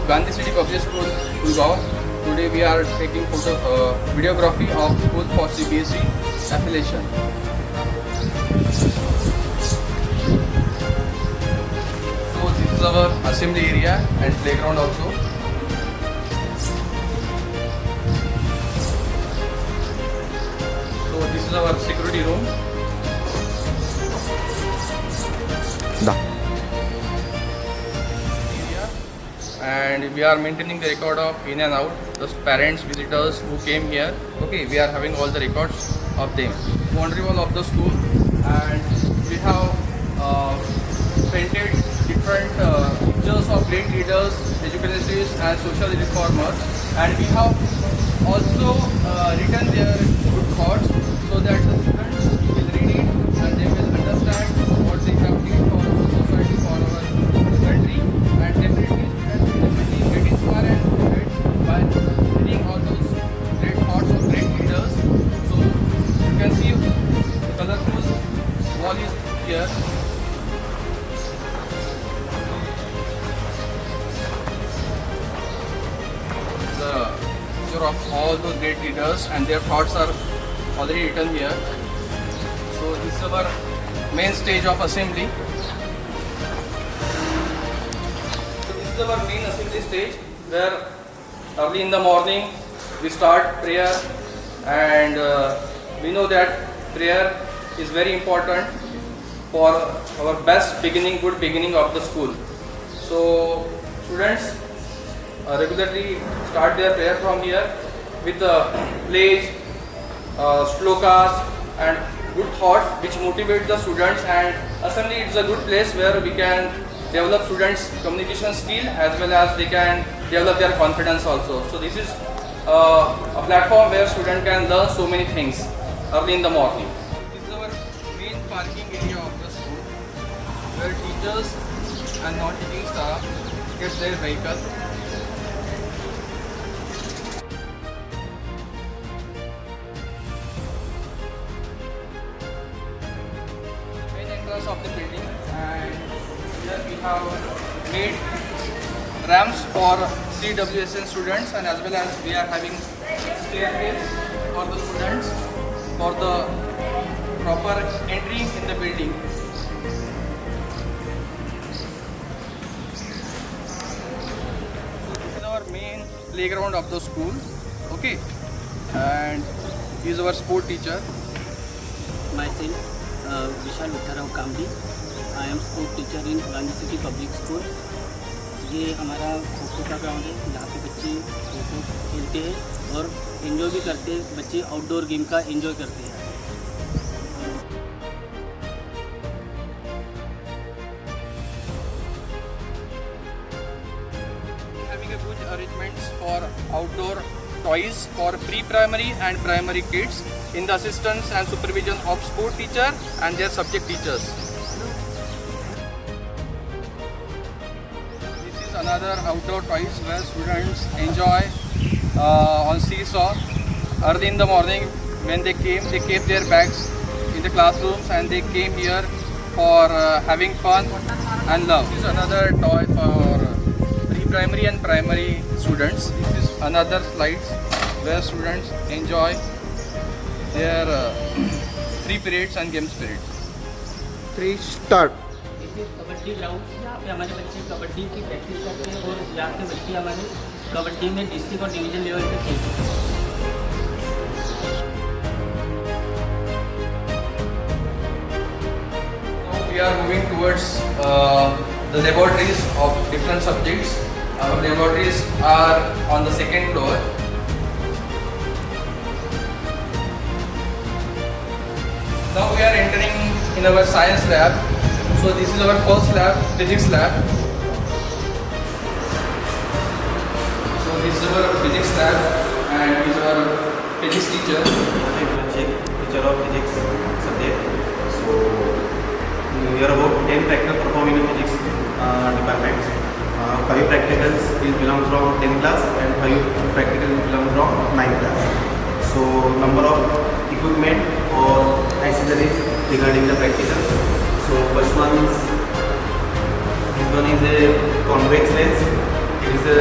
Gandhi City Public School, Gurgaon. Today we are taking videography of school for CBSE affiliation. So this is our assembly area and playground also. So this is our security room. And we are maintaining the record of in and out, the parents, visitors who came here. Okay, we are having all the records of them. Boundary wall of the school, and we have painted different pictures of great leaders, educationists and social reformers, and we have also written their good thoughts so that the students will read it and they will understand what they have did for our society, for our country, and definitely get inspired by reading all those great thoughts of great leaders. So you can see the colorful wall is here. The picture of all those great leaders and their thoughts are already written here. So this is our main stage of assembly. This is our main assembly stage where early in the morning we start prayer, and we know that prayer is very important for our best beginning, good beginning of the school. So students regularly start their prayer from here with plays, shlokas and good thoughts which motivate the students, and assembly is a good place where we can develop students communication skill as well as they can develop their confidence also. So this is a platform where students can learn so many things early in the morning. This is our main parking area of the school where teachers and non-teaching staff get their vehicle. Main entrance of the building, and here we have made ramps for CWSN students, and as well as we are having staircase for the students for the proper entry in the building. So this is our main playground of the school. Okay, and he is our sport teacher. Myself, Vishal Vittarao Kambi. I am sport teacher in Gandhi City Public School. ये हमारा खो-खो का ground है जहाँ पे बच्चे खो-खो खेलते हैं और एंजॉय भी करते हैं। बच्चे आउटडोर गेम का एंजॉय करते हैं। Having a good arrangements for outdoor toys for pre-primary and primary kids in the assistance and supervision of sport teacher and their subject teachers. Another outdoor toys where students enjoy on seesaw. Early in the morning when they kept their bags in the classrooms and they came here for having fun and love. This is another toy for pre-primary and primary students. This is another slides where students enjoy their free periods and game periods. 3 start. Kabaddi ground, यहाँ पे हमारे बच्चे कबड्डी की practice करते हैं और यहाँ के बच्चे हमारे कबड्डी में डिस्ट्रिक्ट और डिवीजन लेवल पे खेलते हैं। Now we are moving towards the laboratories of different subjects. Our laboratories are on the second floor. Now we are entering in our science lab. So this is our first lab, physics lab. So this is our physics lab, and this is our physics teacher. Teacher of physics subject. So we are about 10 practical performing in physics department. 5 practicals belong from 10th class and 5 practicals belong from 9th class. So number of equipment or accessories regarding the practicals. So first one is, this one is a convex lens. It is a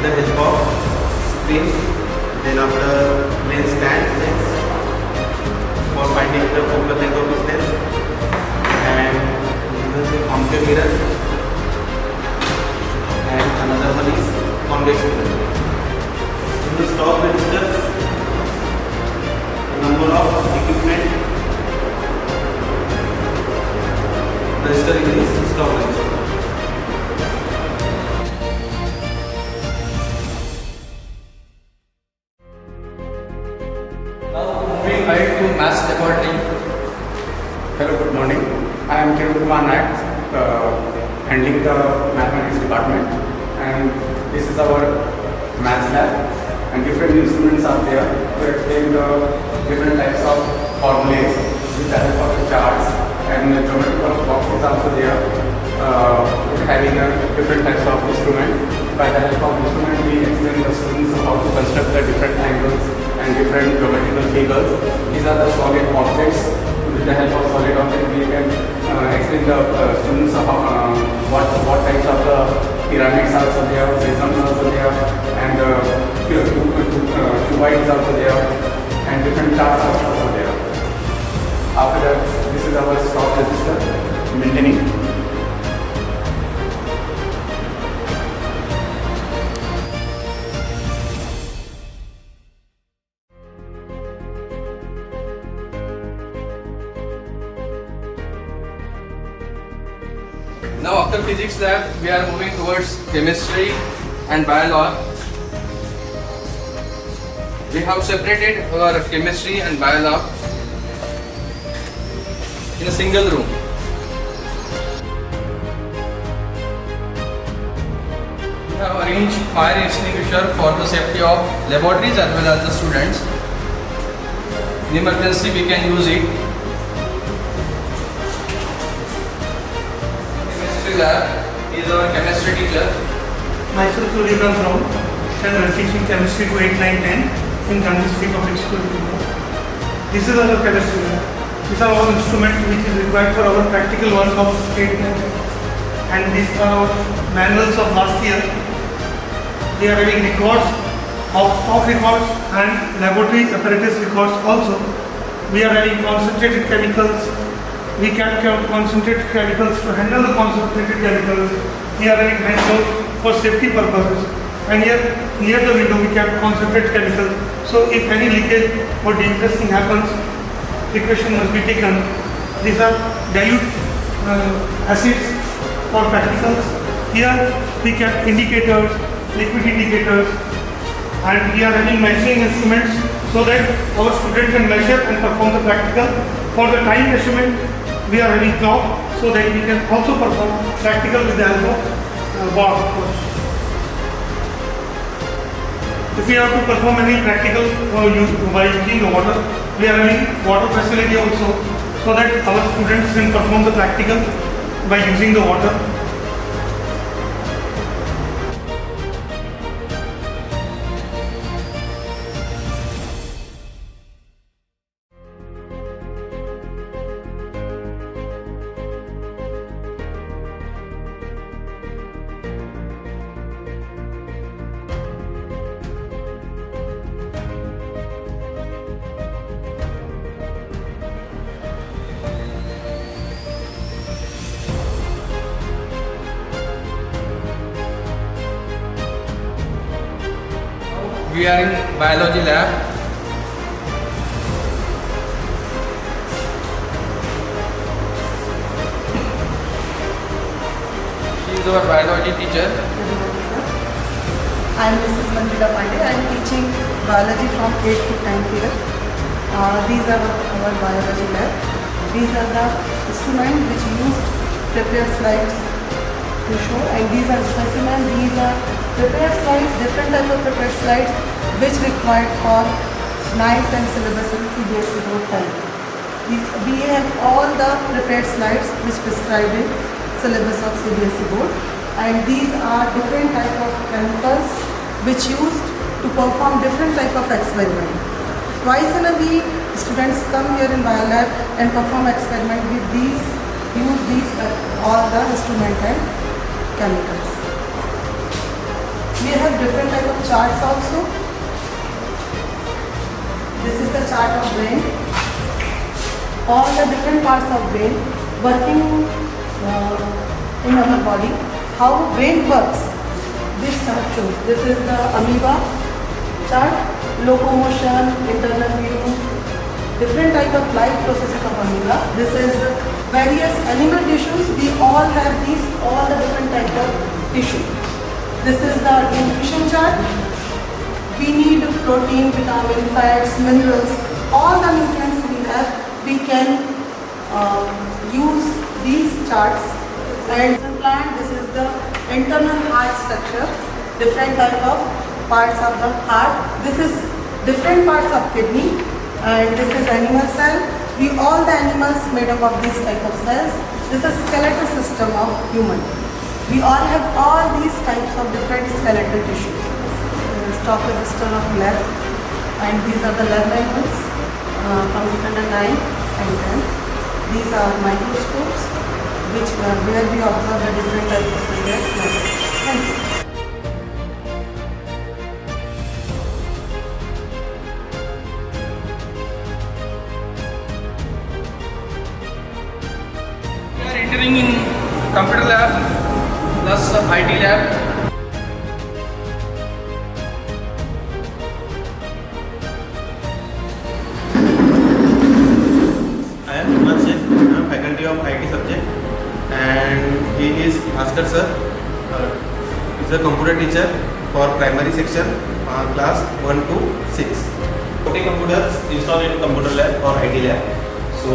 with the help of screen, then after lens stand for finding the focal length of this lens, and this is concave mirror, and another one is convex mirror. In the stock register, number of equipment register in this stock register. Now moving ahead to maths laboratory. Hello, good morning. I am Kiran Kumar Naik, handling the mathematics department, and this is our maths lab. And different instruments are there to explain the different types of formulas with the help of the charts, and the geometrical boxes also there, having different types of instrument. By the help of instrument, we explain the students how to construct the different angles and different geometrical figures. These are the solid objects. With the help of solid objects, we can explain the students what types of the pyramids are also there, prisms are also there, and cuboids are also there, and different charts are also there. After that, this is our stock register maintaining. Now after physics lab, we are moving towards chemistry and biology. We have separated our chemistry and biology in a single room. We have arranged fire extinguisher for the safety of laboratories as well as the students. In emergency, we can use it. Chemistry lab is our chemistry teacher. Myself Suryakanth Rao, and I'm teaching chemistry to 8, 9, 10 in Gandhi City Public School. This is our chemistry lab. These are all instruments which is required for our practical work of 8, 9, 10. And these are our manuals of last year. We are having records of stock records and laboratory apparatus records also. We are having concentrated chemicals. We can count concentrated chemicals to handle the concentrated chemicals. We are having handles for safety purposes. And here near the window we can concentrate chemicals. So if any leakage or dangerous thing happens, precaution must be taken. These are dilute acids for practicals. Here we can indicators, liquid indicators, and we are having measuring instruments so that our student can measure and perform the practical. For the time measurement, we are having clock so that we can also perform practical with the help of water. If we have to perform any practical by using the water, we are having water facility also so that our students can perform the practical by using the water. We are in biology lab. She is our biology teacher. I am Mrs. Manjula Pandey. I am teaching biology from 8th to 10th year. These are our biology lab. These are the instruments which used prepared slides to show, and these are specimens. These are prepared slides, different type of prepared slides which required for 9th and syllabus in CBSE board time. We have all the prepared slides which prescribed in syllabus of CBSE board, and these are different type of chemicals which used to perform different type of experiment. Twice in a week, students come here in biolab and perform experiment with these, all the instrument and chemicals. We have different type of charts also. This is the chart of brain. All the different parts of brain working in our body. How brain works. This chart shows. This is the amoeba chart. Locomotion, internal view, different type of life processes of amoeba. This is various animal tissues. We all have these, all the different type of tissue. This is the nutrition chart. We need protein, vitamin, fats, minerals, all the nutrients we have. We can use these charts. And plant, this is the internal heart structure, different type of parts of the heart. This is different parts of kidney, and this is animal cell. We all the animals made up of these type of cells. This is skeletal system of human. We all have all these types of different skeletal tissues. Stock register of lab, and these are the lab manuals from standard 9 and 10. These are microscopes where we observe the different types of layers. Thank you. We are entering in computer lab plus IT lab. I am Umar Sheikh. I am faculty of IT subject, and he is Bhaskar sir. He is a computer teacher for primary section, class 1 to 6. 40 computers installed in computer lab और IT lab. So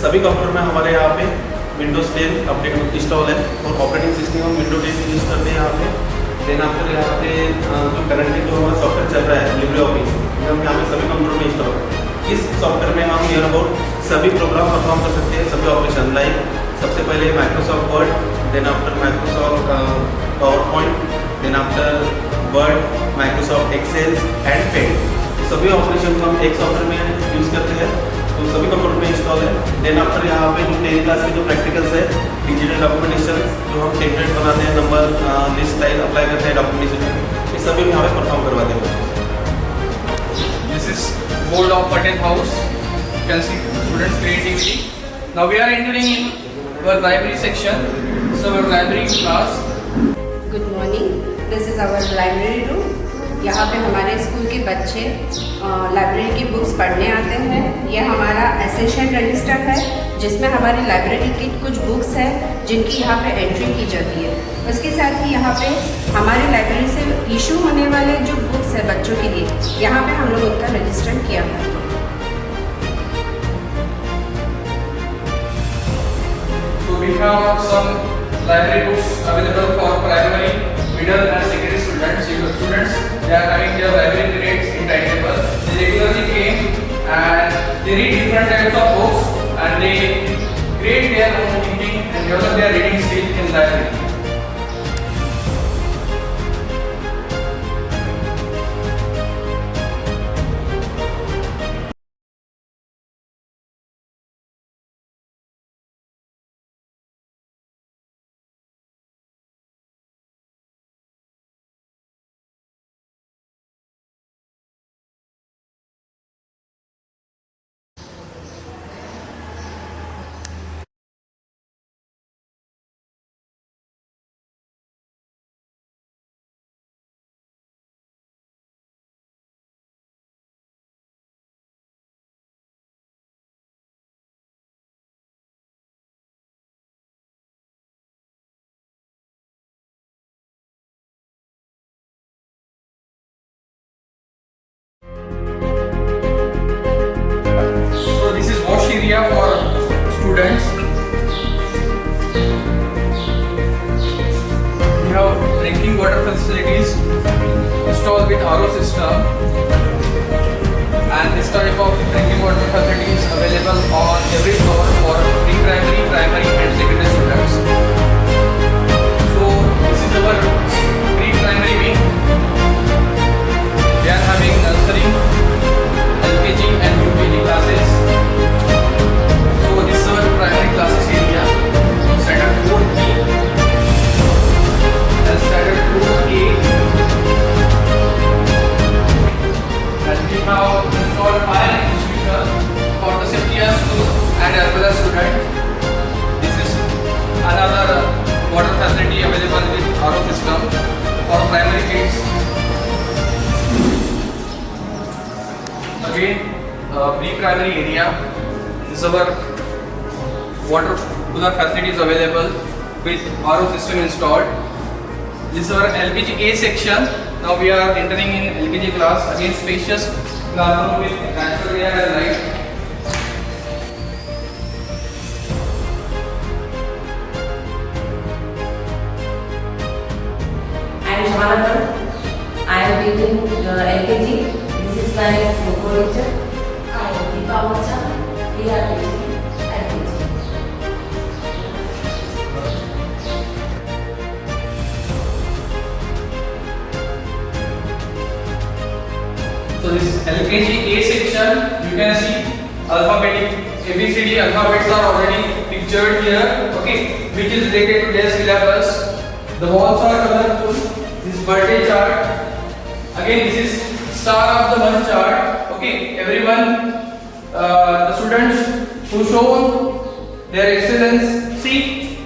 सभी computer में हमारे यहाँ पे Windows 10 update install है और operating system हम Windows 10 use करते हैं यहाँ पे। देन आपको यहाँ पे जो करंटली जो हमारा सॉफ्टवेयर चल रहा है लिब्रे ऑफिस, हम यहाँ पे सभी कंप्यूटर में इंस्टॉल है। इस सॉफ्टवेयर में हम नियर अबाउट सभी प्रोग्राम परफॉर्म कर सकते हैं, सभी ऑपरेशन लाइक सबसे पहले Microsoft Word, then after Microsoft PowerPoint, then after Word Microsoft Excel and paint. सभी ऑपरेशन को हम एक सॉफ्टवेयर में यूज़ करते हैं, तो सभी कंप्यूटर में इंस्टॉल है। देन आफ्टर यहाँ पे जो 10 क्लास के जो प्रैक्टिकल्स है, डिजिटल डॉक्यूमेंटेशन जो हम टेम्पलेट बनाते हैं, नंबर लिस्ट स्टाइल अप्लाई करते हैं डॉक्यूमेंटेशन, ये सभी हम यहाँ पे परफॉर्म करवाते हैं। This is board of Patel House. You can see students' creativity. Now we are entering in our library section. So our library class. Good morning, this is our library room. यहाँ पे हमारे school के बच्चे library की books पढ़ने आते हैं। यह हमारा एसेशन रजिस्टर है जिसमें हमारी लाइब्रेरी की कुछ बुक्स हैं जिनकी यहाँ पे एंट्री की जाती है। उसके साथ ही यहाँ पे हमारी लाइब्रेरी से इशू होने वाले जो बुक्स हैं बच्चों के लिए, यहाँ पे हम लोग उनका रजिस्टर किया करते हैं। So we have some library books available for primary, middle and secondary students. Students, they are having their library periods in timetable. They regularly came and they read different types of books and they create their own thinking and develop their reading skill in library. area for students. We have drinking water facilities installed with RO system, and this type of drinking water facilities available on every floor for pre-primary, primary and secondary students. So this is our pre-primary wing. We are having nursery, LKG and UKG classes. So this is our primary classes area. Standard 4B and standard 4A RO system for primary kids. Again, pre-primary area. This is our water cooler facilities available with RO system installed. This is our LKG A section. Now we are entering in LKG class. Again, spacious classroom with natural air and light. I am Shamanathan. I am teaching LKG. This is my co-teacher. I am Deepa Vacha. We are teaching LKG. So this LKG A section, you can see alphabetic ABCD alphabets are already pictured here. Okay, which is related to their syllabus. The walls are colorful. This birthday chart. Again, this is star of the month chart. Okay, everyone, the students who shown their excellence, see,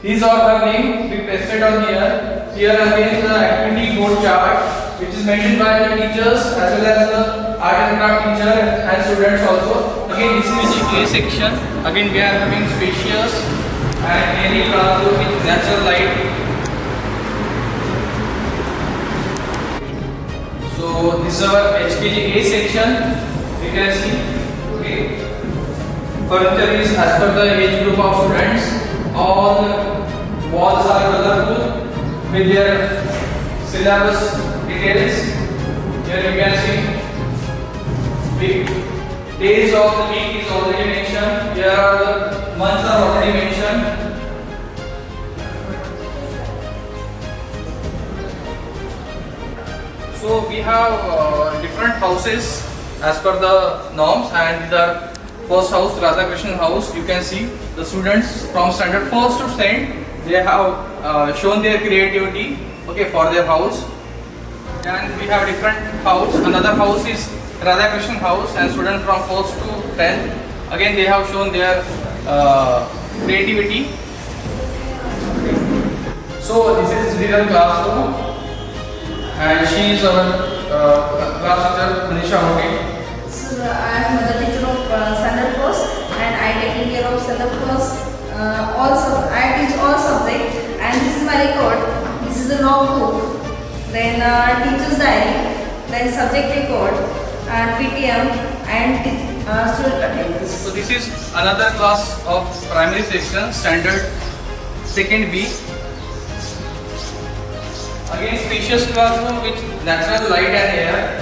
his or her name be pasted on here. Here again is the activity board chart, which is maintained by the teachers as well as the art and craft teacher and students also. Again, this is the A section. Again, we are having spacious and airy classroom with natural light. So this is our HKG A section. You can see. Okay. Furniture is as per the age group of students. All the walls are colorful with their syllabus details. Here you can see week, days of the week is already mentioned. Here are the months are already mentioned. So we have different houses as per the norms, and the first house, Radhakrishnan house, you can see the students from standard 1st to 10th, they have shown their creativity, okay, for their house. And we have different house. Another house is Radhakrishnan house, and students from 1st to 10th, again they have shown their creativity. So this is real classroom, and she is our class teacher Manisha Hote. So I am mother teacher of standard course, and I taking care of standard course. I teach all subjects, and this is my record. This is a logbook. Then teacher's diary, then subject record, and PTM, and student attendance. So this is another class of primary section, standard 2nd B. Again, spacious classroom with natural light and air.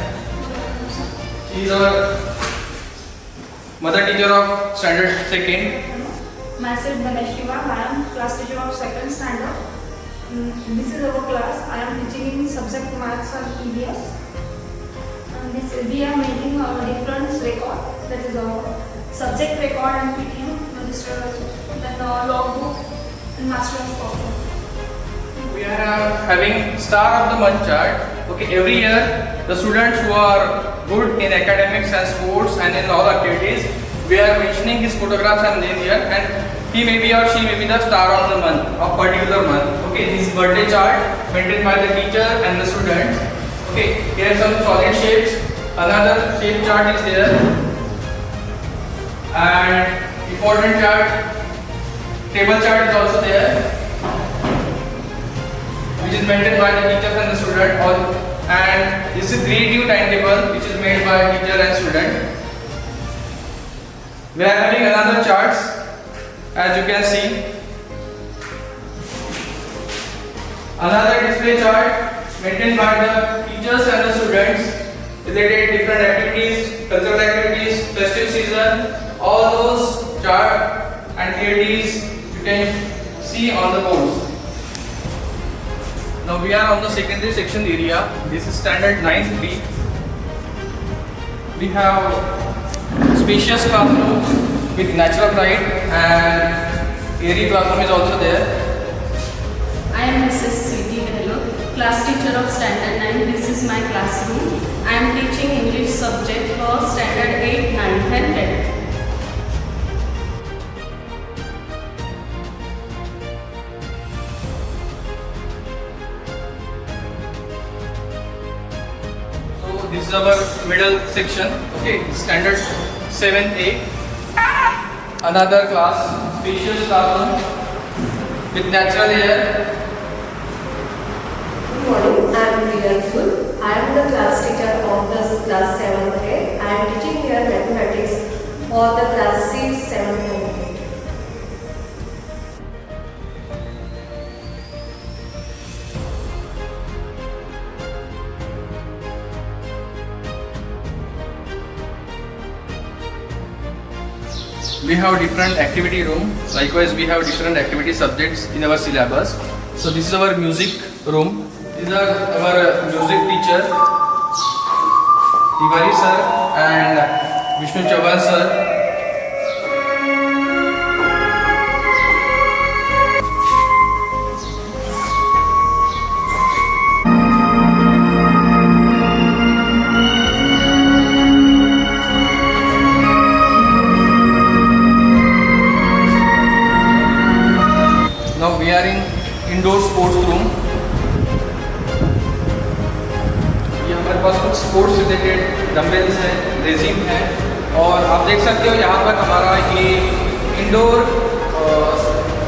She is our mother teacher of standard 2nd. Myself Ganesh Shiva. I am class teacher of 2nd standard. This is our class. I am teaching in subject maths and EVS. We are making different record. That is our subject record and PTM register also. Then logbook and master of performance. We are having star of the month chart. Okay, every year the students who are good in academics and sports and in all activities, we are mentioning his photographs and name here, and he may be or she may be the star of the month, of particular month. Okay, this birthday chart maintained by the teacher and the students. Okay, here are some solid shapes. Another shape chart is there, and important chart, table chart is also there, which is maintained by the teachers and the student. And this is creative timetable, which is made by teacher and student. We are having another charts, as you can see. Another display chart maintained by the teachers and the students, related different activities, cultural activities, festive season, all those chart and theories you can see on the boards. Now we are on the secondary section area. This is standard 9th B. We have spacious classrooms with natural light, and airy classroom is also there. I am Mrs. Sweetie Gehlot, class teacher of standard 9. This is my classroom. I am teaching English subject for standard 8, 9, and 10. is our middle section. Okay, standard 7A. Another class, spacious classroom with natural air. Good morning, I am Priya Phul. I am the class teacher of the class 7th grade. I am teaching here mathematics for the class 6, 7th and 8th. We have different activity room. Likewise, we have different activity subjects in our syllabus. So this is our music room. These are our music teacher, Tiwari sir and Vishnu Chauhan sir. Now we are in indoor sports room. ये हमारे पास कुछ sports related dumbbells हैं, regime है और आप देख सकते हो यहाँ पर हमारा ये इंडोर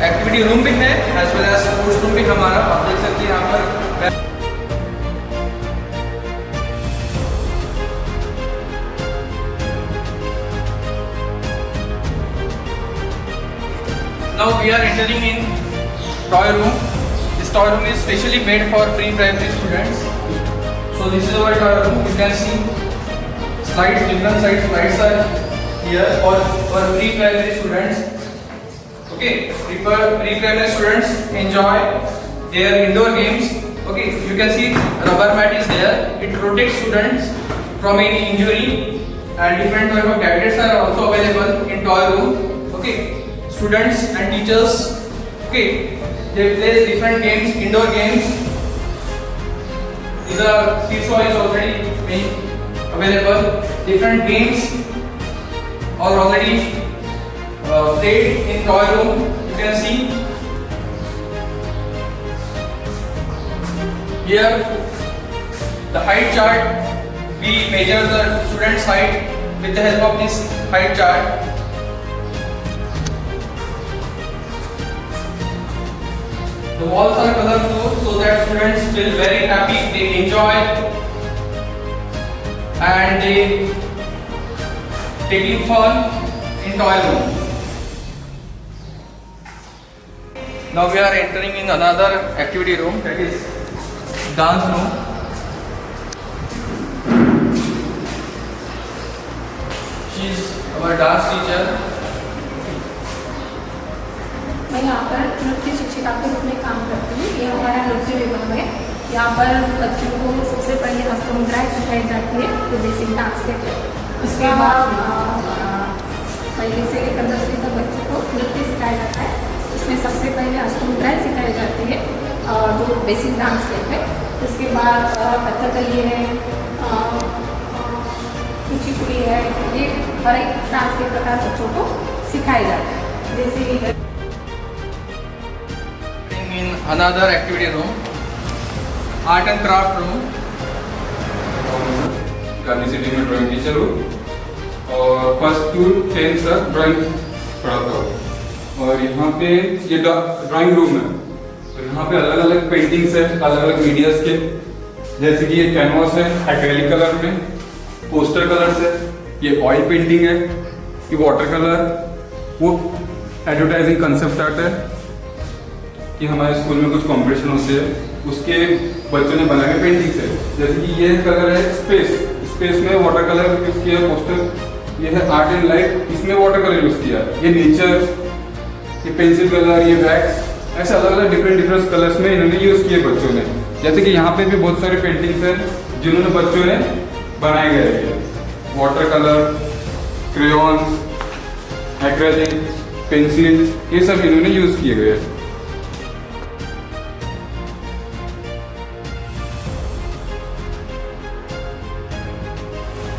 एक्टिविटी रूम भी है as well as sports room भी हमारा आप देख सकते हैं यहाँ पर। Now we are entering in toy room. This toy room is specially made for pre-primary students. So this is our toy room. You can see slides, different size slides are here for pre-primary students. Okay, pre-primary students enjoy their indoor games. Okay, you can see rubber mat is there. It protects students from any injury, and different type of gadgets are also available in toy room. Okay, students and teachers. Okay, they play different games, indoor games. These are seesaw is already available. Different games are already played in toy room. You can see here the height chart. We measure the student's height with the help of this height chart. The walls are colorful so that students feel very happy, they enjoy and they taking fun in toy room. Now we are entering in another activity room, that is dance room. She is our dance teacher. मैं यहाँ पर नृत्य शिक्षिका के रूप में काम करती हूँ। ये हमारा नृत्य विभाग है। यहाँ पर बच्चों को सबसे पहले हस्तमुद्राएं सिखाई जाती है, तो बेसिक डांस के उसके बाद पहले से लेकर 10वीं तक बच्चों को नृत्य सिखाया जाता है। इसमें सबसे पहले हस्तमुद्राएं सिखाई जाती है जो बेसिक डांस के है। उसके बाद कथकली है, कुचिपुड़ी है, ये हर एक डांस के प्रकार बच्चों को सिखाया जाता है। जैसे in another activity room, art and craft room. Gandhi city में ड्राइंग टीचर हूँ और फर्स्ट टू 10th तक ड्राइंग पढ़ाता हूँ। और यहाँ पे ये ड्राइंग रूम है, तो यहाँ पे अलग अलग पेंटिंग्स है, अलग अलग मीडियाज के, जैसे कि ये कैनवास है एक्रेलिक कलर में, पोस्टर कलर्स है, ये ऑयल पेंटिंग है, ये वाटर कलर, वो एडवर्टाइजिंग कंसेप्ट आर्ट है कि हमारे स्कूल में कुछ कंपटीशन होते हैं, उसके बच्चों ने बनाए पेंटिंग्स है। जैसे कि ये कलर है स्पेस में वाटर कलर यूज किया, पोस्टर ये है आर्ट एंड लाइट, इसमें वाटर कलर यूज किया, ये नेचर, ये पेंसिल कलर, ये वैक्स, ऐसे अलग अलग डिफरेंट कलर्स में इन्होंने यूज किए बच्चों ने। जैसे कि यहाँ पे भी बहुत सारे पेंटिंग्स हैं जिन्होंने बच्चों ने बनाए गए हैं, water colour, crayons, acrylic, pencils, ये सब इन्होंने यूज किए गए हैं।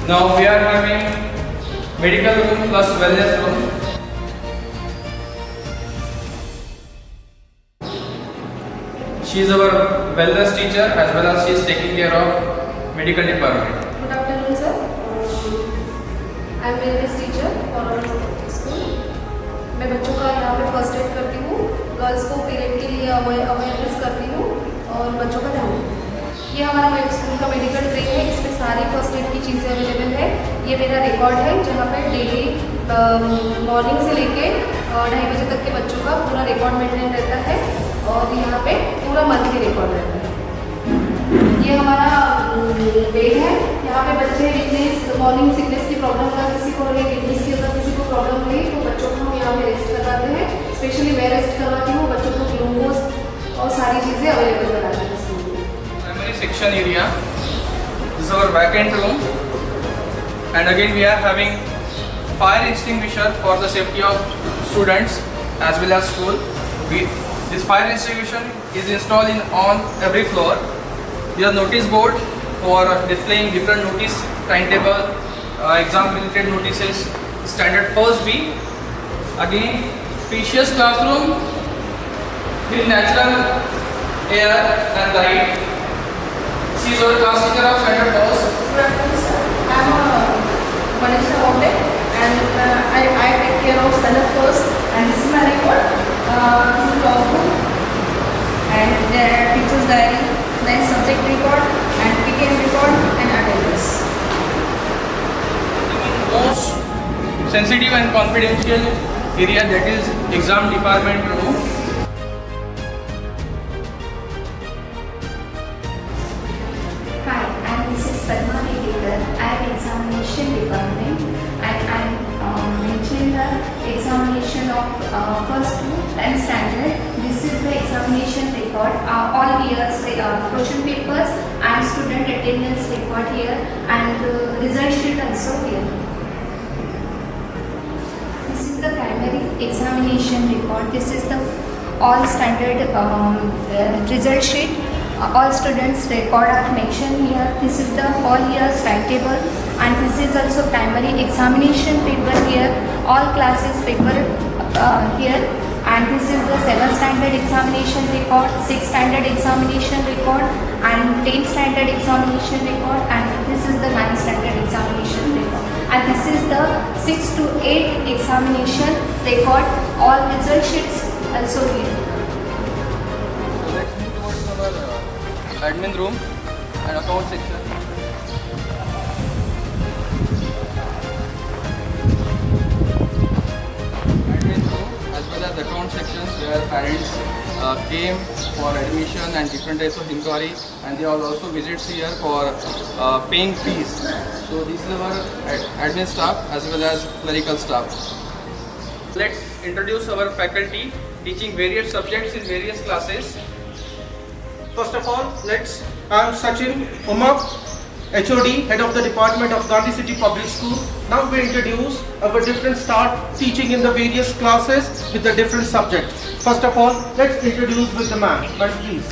Now we are having medical room plus wellness room. She is our wellness teacher as well as she is taking care of medical department. Good afternoon. afternoon, sir. I am English teacher for our school. मैं बच्चों का यहाँ पे first aid करती हूँ, girls को period के लिए अवेयरनेस करती हूँ और बच्चों का ध्यान रखती हूँ। ये हमारा स्कूल का मेडिकल ट्रे है, इसमें सारी फर्स्ट एड की चीज़ें अवेलेबल है। ये मेरा रिकॉर्ड है जहाँ पे डेली मॉर्निंग से लेके 2:30 बजे तक के बच्चों का पूरा रिकॉर्ड मेंटेन रहता है और यहाँ पे पूरा मंथली रिकॉर्ड रहता है। ये हमारा बेड है, यहाँ पे बच्चे वीकनेस मॉर्निंग सिकनेस की प्रॉब्लम अगर किसी को रही, किडनीज की अगर किसी को प्रॉब्लम रही तो बच्चों को हम यहाँ पे रेस्ट करवाते हैं। स्पेशली मैं रेस्ट करवाती हूँ, बच्चों को ग्लूकोज और सारी चीज़ें अवेलेबल कराती हैं स्कूल में। Primary section area. This is our vacant room, and again we are having fire extinguisher for the safety of students as well as school. This fire extinguisher is installed on every floor. There are notice board for displaying different notice timetable, exam related notices, standard first B. Again, spacious classroom with natural air and light. She is our class teacher of standard first. Good afternoon, sir. I am Manisha Bombe and I take care of standard first, and this is my record. This is logbook and teacher's diary, then subject record and PKM record and attendance. Most sensitive and confidential area, that is exam department room. Hi, I am Mrs. Padma Dekar. I am examination department and I am mentioning the examination of first to 10th standard. This is the examination record. All years question papers and student attendance record here and result sheet also here. This is the primary examination record. This is the all standard result sheet. All students record are mentioned here. This is the all years timetable and this is also primary examination paper here. All classes paper here, and this is the 7th standard examination record, 6th standard examination record and 10th standard examination record, and this is the 9th standard examination record, and this is the 6 to 8 examination record. All result sheets also here. So let's move towards our admin room and account section. Admin room as well as account section where parents came for admission and different types of inquiry, and they all also visits here for paying fees. So this is our admin staff as well as clerical staff. Let's introduce our faculty teaching various subjects in various classes. First of all, I am Sachin Umar, HOD, Head of the Department of Gandhi City Public School. Now we introduce our different start teaching in the various classes with the different subjects. First of all, let's introduce with the ma'am. Ma'am, please.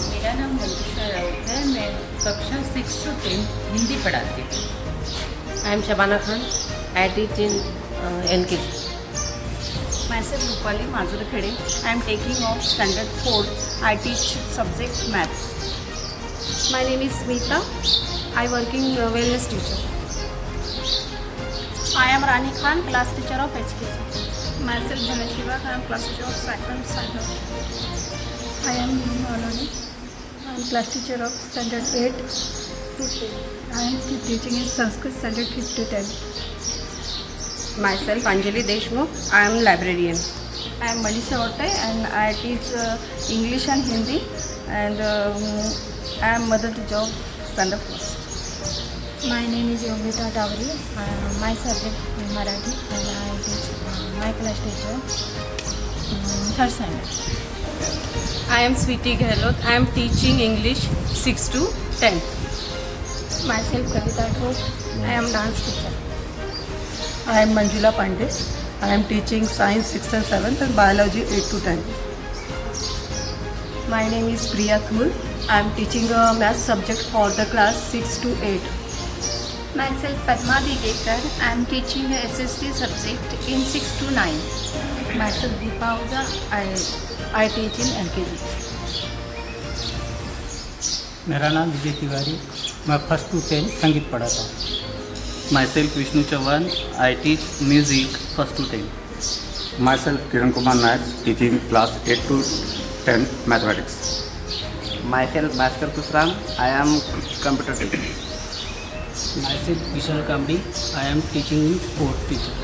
मेरा नाम मंजुषा राउत है, मैं कक्षा 6 to 10 Hindi पढ़ाती हूँ। I am Shabana Khan. I teach in LKG. Myself Rupali Mazurkhede. I am taking of standard 4. I teach subject maths. My name is Smita. I working wellness teacher. I am Rani Khan, class teacher of HKC. Myself Dhanashiva. I am class teacher of second standard. I am Nini Alani. I am class teacher of standard 8 to 10. I am teaching in Sanskrit standard 5 to 10. Myself Anjali Deshmukh. I am librarian. I am Manisha Otte and I teach English and Hindi, and I am mother teacher of standard first. My name is Yogita Tawri. My subject is Marathi and I teach my class teacher third standard. I am Sweetie Gehlot. I am teaching English 6 to 10. Myself Kavita Thot. I am dance teacher. I am Manjula Pandey. I am teaching science 6th and 7th and biology 8 to 10. My name is Priya Thul. I am teaching a math subject for the class 6 to 8. Myself Padma Dekar. I am teaching the SST subject in 6 to 9. Myself Deepa Ahuja. I teach in LKG. मेरा नाम विजय तिवारी, मैं 1st to 10 संगीत पढ़ाता हूँ। Myself Vishnu Chavan, I teach music 1st to 10. Myself Kiran Kumar Nayak, teaching class 8 to 10 mathematics. Myself Bhaskar Kusram, I am computer teacher. Myself Vishal Kamdi, I am teaching in sport teacher.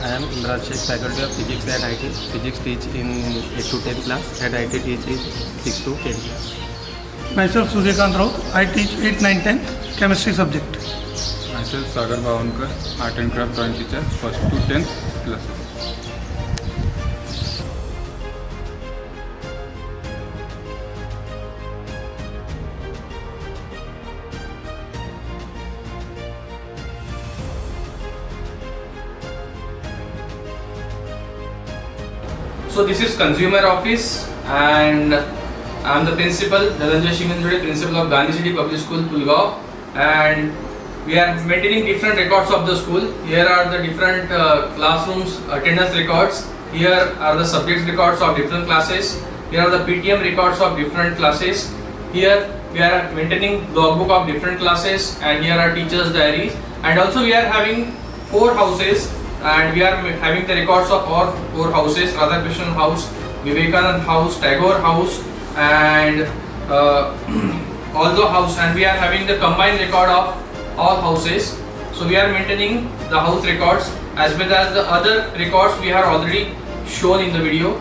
I am Imran Sheikh, faculty of physics at IT. Physics teach in 8 to 10 class and IT teach in 6 to 10 class. Myself Suryakant Raut, I teach 8, 9, 10 chemistry subject. Myself Sagar Bhavankar, art and craft drawing teacher, 1st to 10th classes. So this is consumer office and I am the principal, Dhananjay Shivendra, principal of Gandhi City Public School, Pulgaon, and we are maintaining different records of the school. Here are the different classrooms attendance records. Here are the subject records of different classes. Here are the PTM records of different classes. Here we are maintaining logbook of different classes, and here are teachers' diaries. And also we are having 4 houses, and we are having the records of all 4 houses: Radhakrishnan House, Vivekanand House, Tagore House, and Aldo House. And we are having the combined record of all houses. So we are maintaining the house records as well as the other records we have already shown in the video.